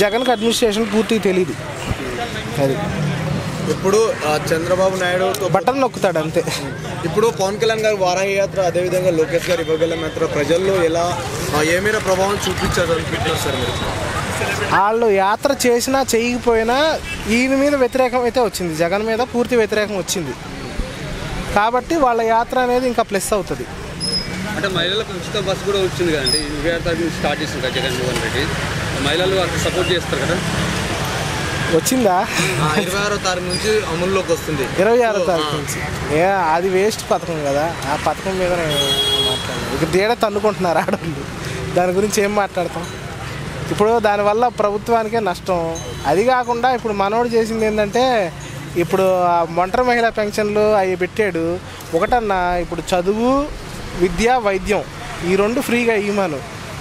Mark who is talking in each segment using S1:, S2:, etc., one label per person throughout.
S1: జగన్కి అడ్మినిస్ట్రేషన్ పూర్తిగా తెలియదు. అది
S2: ఇప్పుడు చంద్రబాబు నాయుడు
S1: బటన్ నొక్కుతాడు అంతే.
S2: ఇప్పుడు పవన్ కళ్యాణ్ గారు వారాహి యాత్ర, అదేవిధంగా లోకేష్ గారు ఇవ్వగలం యాత్ర ప్రజల్లో ఎలా ఏ మేర ప్రభావం చూపించారు అనుకుంటున్నారు సార్ మీరు?
S1: వాళ్ళు యాత్ర చేసినా చేయకపోయినా ఈయన మీద వ్యతిరేకం అయితే వచ్చింది, జగన్ మీద పూర్తి వ్యతిరేకం వచ్చింది. కాబట్టి వాళ్ళ యాత్ర అనేది ఇంకా ప్లస్ అవుతుంది.
S3: అంటే మహిళలకు ఉచిత బస్సు కూడా వచ్చింది కదండి, 26 తారీఖు స్టార్ట్ చేసింది కదా జగన్మోహన్ రెడ్డి. మహిళలు అంత సపోర్ట్ చేస్తారు కదా.
S1: వచ్చిందా?
S2: 26వ తారీఖు నుంచి అమల్లోకి వస్తుంది.
S1: 26వ తారీఖు నుంచి. అది వేస్ట్ పథకం కదా, ఆ పథకం మీద నేను మాట్లాడను. ఇక తేడా తన్నుకుంటున్నారు ఆడవాళ్ళు, దాని గురించి ఏం మాట్లాడతాం. ఇప్పుడు దానివల్ల ప్రభుత్వానికే నష్టం. అది కాకుండా ఇప్పుడు మనోడు చేసింది ఏంటంటే, ఇప్పుడు ఒంటరి మహిళా పెన్షన్లు అవి పెట్టాడు. ఒకటన్నా ఇప్పుడు చదువు, విద్య, వైద్యం ఈ 2 ఫ్రీగా ఇవ్వమాను.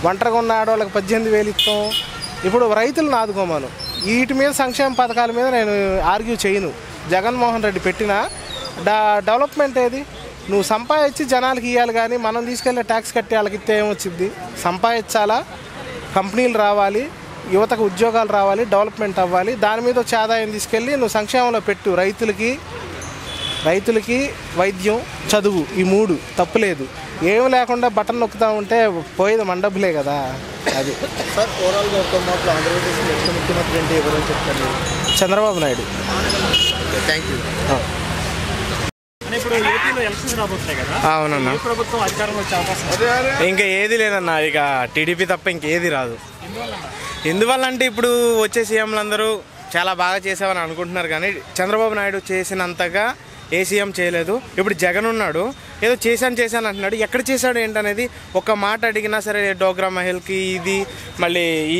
S1: ఒంటరిగా ఉన్న ఆడవాళ్ళకి 18,000 ఇస్తాం. ఇప్పుడు రైతులను ఆదుకోమాను. వీటి మీద సంక్షేమ పథకాల మీద నేను ఆర్గ్యూ చేయను. జగన్మోహన్ రెడ్డి పెట్టిన డెవలప్మెంట్ ఏది? నువ్వు సంపాదించి జనాలకి ఇవ్వాలి, కానీ మనం తీసుకెళ్ళే ట్యాక్స్ కట్టి వాళ్ళకి ఇస్తే ఏమొచ్చింది? సంపాదించాలా, కంపెనీలు రావాలి, యువతకు ఉద్యోగాలు రావాలి, డెవలప్మెంట్ అవ్వాలి. దాని మీద వచ్చే ఆదాయం తీసుకెళ్ళి నువ్వు సంక్షేమంలో పెట్టు. రైతులకి వైద్యం, చదువు ఈ 3 తప్పులేదు. ఏమి లేకుండా బటన్ నొక్కుతా ఉంటే పోయేది మన డబ్బులే కదా. అది
S2: సార్ ఓవరాల్గా ఒక మాటలో ఆంధ్రప్రదేశ్ నెక్స్ట్ ముఖ్యమంత్రి అంటే ఎవరో చెప్తారు?
S1: చంద్రబాబు నాయుడు.
S2: Thank you.
S4: ఇప్పుడు ఏపీలో ఎలక్షన్స్ రాబోతున్నాయి కదా,
S1: అవునన్నా.
S4: ప్రభుత్వం అధికారంలో వచ్చే అవకాశం
S1: ఇంకా ఏది లేదన్నా, ఇక టీడీపీ తప్ప ఇంకేది రాదు. ఎందువల్ల అంటే ఇప్పుడు వచ్చే సీఎంలందరూ చాలా బాగా చేసామని అనుకుంటున్నారు, కానీ చంద్రబాబు నాయుడు చేసినంతగా ఏ సీఎం చేయలేదు. ఇప్పుడు జగన్ ఉన్నాడు, ఏదో చేశాను అంటున్నాడు. ఎక్కడ చేశాడు ఏంటనేది ఒక మాట అడిగినా సరే, డోగ్రా మహిళకి ఇది మళ్ళీ ఈ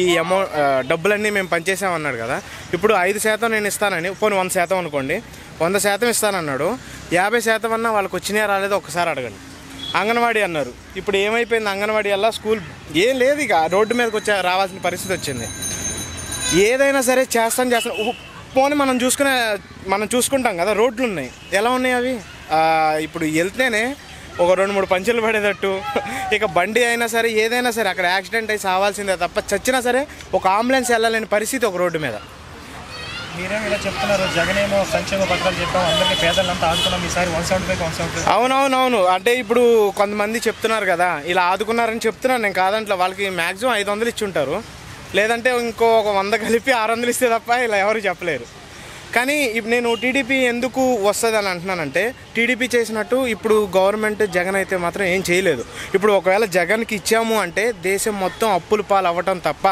S1: డబ్బులన్నీ మేము పనిచేసామన్నాడు కదా. ఇప్పుడు 5% నేను ఇస్తానని, పోనీ 100% అనుకోండి, 100% ఇస్తానన్నాడు. 50% అన్నా వాళ్ళకి వచ్చినాయా రాలేదో ఒక్కసారి అడగండి. అంగన్వాడీ అన్నారు, ఇప్పుడు ఏమైపోయింది? అంగన్వాడీ వల్ల స్కూల్ ఏం లేదు, ఇక రోడ్డు మీదకి రావాల్సిన పరిస్థితి వచ్చింది. ఏదైనా సరే చేస్తాం. పోనీ మనం చూసుకుంటాం కదా, రోడ్లు ఉన్నాయి, ఎలా ఉన్నాయి అవి? ఇప్పుడు వెళ్తేనే ఒక 2-3 పంచులు పడేటట్టు. ఇక బండి అయినా సరే, ఏదైనా సరే అక్కడ యాక్సిడెంట్ అయి సావాల్సిందే తప్ప, చచ్చినా సరే ఒక అంబులెన్స్ వెళ్ళలేని పరిస్థితి ఒక రోడ్డు మీద.
S4: మీరేమో ఇలా చెప్తున్నారు, జగన్ ఏమో సంక్షేమ పథకాలు చెప్పాం, అందరికీ పేదలంతా ఆదుకున్నాం, ఈసారి 175.
S1: అవునవునవును. అంటే ఇప్పుడు కొంతమంది చెప్తున్నారు కదా, ఇలా ఆదుకున్నారని చెప్తున్నాను నేను, కాదంట్లో. వాళ్ళకి మ్యాక్సిమం 500 ఇచ్చి ఉంటారు, లేదంటే ఇంకో 100 కలిపి 600 ఇస్తే తప్ప ఇలా ఎవరు చెప్పలేరు. కానీ ఇప్పుడు నేను టీడీపీ ఎందుకు వస్తుంది అని అంటున్నానంటే, టీడీపీ చేసినట్టు ఇప్పుడు గవర్నమెంట్ జగన్ అయితే మాత్రం ఏం చేయలేదు. ఇప్పుడు ఒకవేళ జగన్కి ఇచ్చాము అంటే దేశం మొత్తం అప్పుల పాలు అవ్వటం తప్ప,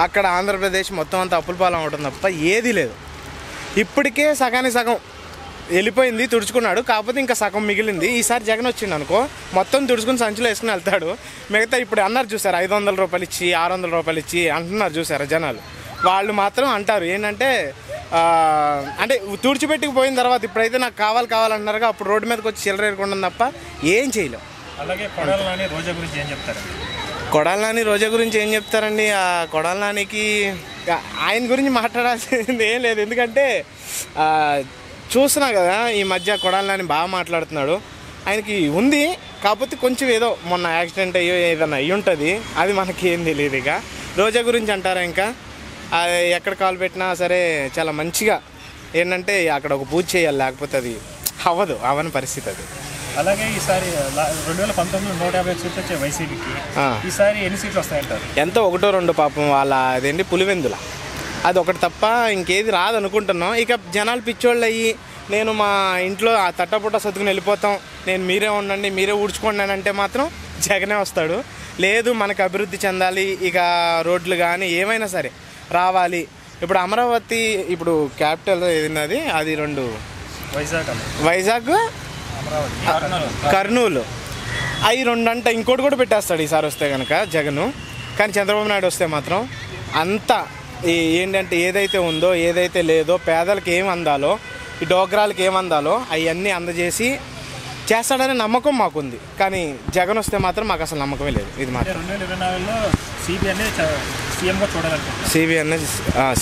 S1: అక్కడ ఆంధ్రప్రదేశ్ మొత్తం అంతా అప్పుల పాలు అవ్వటం తప్ప ఏదీ లేదు. ఇప్పటికే సగానికి సగం వెళ్ళిపోయింది, తుడుచుకున్నాడు. కాకపోతే ఇంకా సగం మిగిలింది. ఈసారి జగన్ వచ్చింది అనుకో, మొత్తం తుడుచుకుని సంచులో వేసుకుని వెళ్తాడు. మిగతా ఇప్పుడు అన్నారు చూసారు, 500 రూపాయలు ఇచ్చి 600 రూపాయలు ఇచ్చి అంటున్నారు చూసారా జనాలు. వాళ్ళు మాత్రం అంటారు ఏంటంటే, అంటే తుడిచిపెట్టుకుపోయిన తర్వాత ఇప్పుడైతే నాకు కావాలంటున్నారుగా, అప్పుడు రోడ్డు మీదకి వచ్చి చిల్లర ఏరుకుంటాం తప్ప ఏం చేయలేం.
S4: అలాగే కొడాలి నాని రోజా గురించి ఏం చెప్తారు?
S1: కొడాలి నాని రోజా గురించి ఏం చెప్తారండి? ఆ కొడాలి నానికి ఆయన గురించి మాట్లాడాల్సింది ఏం లేదు. ఎందుకంటే చూస్తున్నా కదా ఈ మధ్య కొడాలి నాని బాగా మాట్లాడుతున్నాడు. ఆయనకి ఉంది, కాకపోతే కొంచెం ఏదో మొన్న యాక్సిడెంట్ అయ్యో ఏదైనా అయ్యి ఉంటుంది, అది మనకి ఏం తెలియదు. ఇక రోజా గురించి అంటారా, ఇంకా ఎక్కడ కాల్ పెట్టినా సరే చాలా మంచిగా ఏంటంటే అక్కడ ఒక పూజ చేయాలి, లేకపోతే అది అవని పరిస్థితి అది.
S4: అలాగే ఈసారి 2019 150 సీట్లు వచ్చాయి వైసీపీకి, ఈసారి ఎన్ని సీట్లు వస్తాయంటారు?
S1: ఎంతో 1-2 పాపం వాళ్ళ అదేంటి పులివెందుల, అది ఒకటి తప్ప ఇంకేది రాదనుకుంటున్నాం. ఇక జనాలు పిచ్చోళ్ళు అయ్యి నేను మా ఇంట్లో ఆ తట్టపుట్ట సర్దుకుని వెళ్ళిపోతాం, నేను మీరే ఉండండి, మీరే ఊడ్చుకోండి అని అంటే మాత్రం జగనే వస్తాడు. లేదు మనకు అభివృద్ధి చెందాలి, ఇక రోడ్లు కానీ ఏమైనా సరే రావాలి. ఇప్పుడు అమరావతి, ఇప్పుడు క్యాపిటల్ ఏదిన్నది, అది 2 వైజాగ్ కర్నూలు, అవి 2 అంట. ఇంకోటి కూడా పెట్టేస్తాడు ఈసారి వస్తే కనుక జగను. కానీ చంద్రబాబు నాయుడు వస్తే మాత్రం అంతా ఏంటంటే ఏదైతే ఉందో ఏదైతే లేదో, పేదలకు ఏం అందాలో, ఈ డోగ్రాలకు ఏం అందాలో అవన్నీ అందజేసి చేస్తాడనే నమ్మకం మాకుంది. కానీ జగన్ వస్తే మాత్రం మాకు అసలు నమ్మకమే లేదు. ఇది మాత్రం
S4: 2024లో సిబిఎన్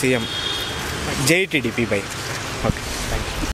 S4: సీఎం.
S1: జై టీడీపీ బై.